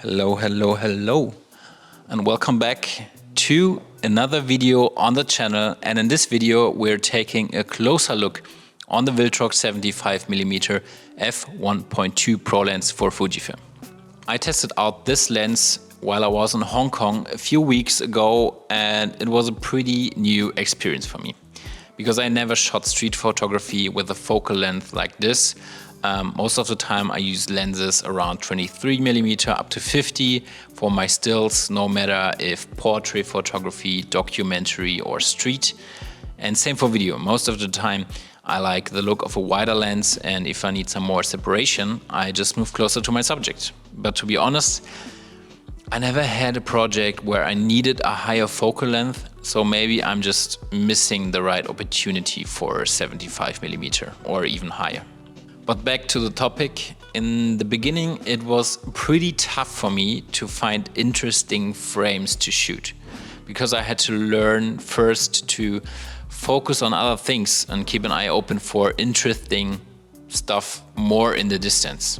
Hello, and welcome back to another video on the channel. And in this video, we're taking a closer look on the Viltrox 75mm F1.2 Pro Lens for Fujifilm. I tested out this lens while I was in Hong Kong a few weeks ago, and it was a pretty new experience for me because I never shot street photography with a focal length like this. Most of the time I use lenses around 23mm up to 50 for my stills, no matter if portrait photography, documentary or street. And same for video. Most of the time I like the look of a wider lens, and if I need some more separation, I just move closer to my subject. But to be honest, I never had a project where I needed a higher focal length, so maybe I'm just missing the right opportunity for 75mm or even higher. But back to the topic, in the beginning it was pretty tough for me to find interesting frames to shoot, because I had to learn first to focus on other things and keep an eye open for interesting stuff more in the distance.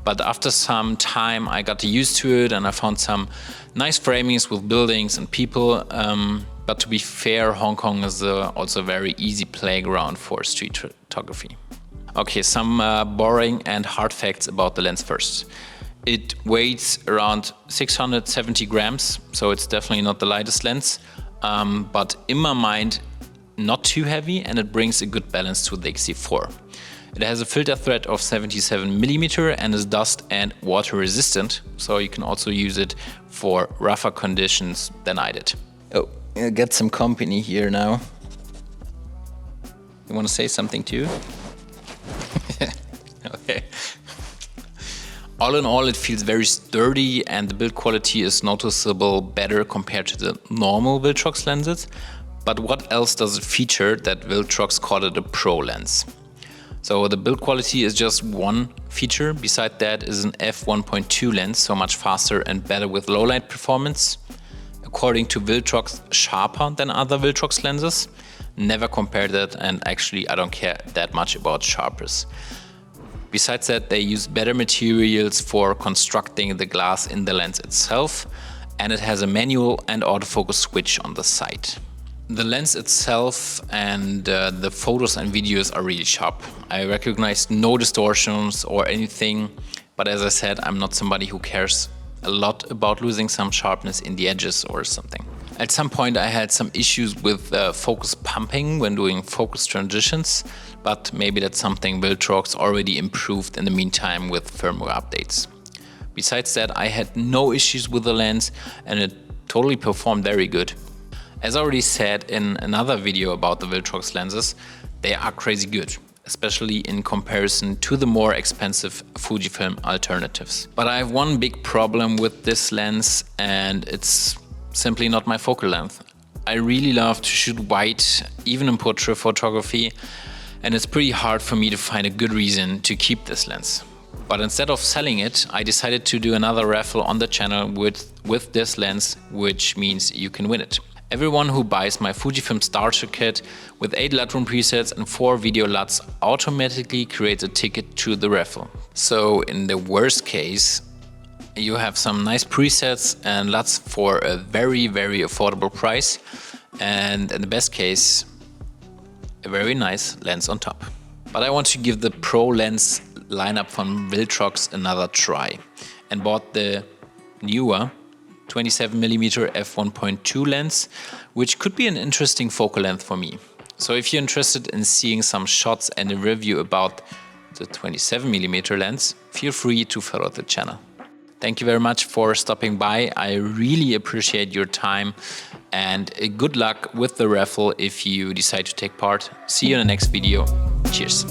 But after some time I got used to it and I found some nice framings with buildings and people. But to be fair, Hong Kong is also a very easy playground for street photography. Okay, some boring and hard facts about the lens first. It weighs around 670 grams, so it's definitely not the lightest lens, but in my mind, not too heavy, and it brings a good balance to the X-T4. It has a filter thread of 77mm and is dust and water resistant, so you can also use it for rougher conditions than I did. Oh, I'll get some company here now. You want to say something too? Okay. All in all, it feels very sturdy and the build quality is noticeable better compared to the normal Viltrox lenses. But what else does it feature that Viltrox called it a Pro lens? So the build quality is just one feature. Beside that is an F1.2 lens, so much faster and better with low light performance. According to Viltrox, sharper than other Viltrox lenses. Never compared that, and actually I don't care that much about sharpness. Besides that, they use better materials for constructing the glass in the lens itself, and it has a manual and autofocus switch on the side. The lens itself and the photos and videos are really sharp. I recognized no distortions or anything, but as I said, I'm not somebody who cares a lot about losing some sharpness in the edges or something. At some point I had some issues with focus pumping when doing focus transitions, but maybe that's something Viltrox already improved in the meantime with firmware updates. Besides that, I had no issues with the lens and it totally performed very good. As I already said in another video about the Viltrox lenses, they are crazy good, especially in comparison to the more expensive Fujifilm alternatives. But I have one big problem with this lens, and it's simply not my focal length. I really love to shoot wide, even in portrait photography, and it's pretty hard for me to find a good reason to keep this lens. But instead of selling it, I decided to do another raffle on the channel with this lens, which means you can win it. Everyone who buys my Fujifilm starter kit with 8 Lightroom presets and 4 video LUTs automatically creates a ticket to the raffle. So in the worst case, you have some nice presets and LUTs for a very, very affordable price. And in the best case, a very nice lens on top. But I want to give the Pro Lens lineup from Viltrox another try and bought the newer 27mm F1.2 lens, which could be an interesting focal length for me. So if you're interested in seeing some shots and a review about the 27mm lens, feel free to follow the channel. Thank you very much for stopping by. I really appreciate your time, and good luck with the raffle if you decide to take part. See you in the next video. Cheers.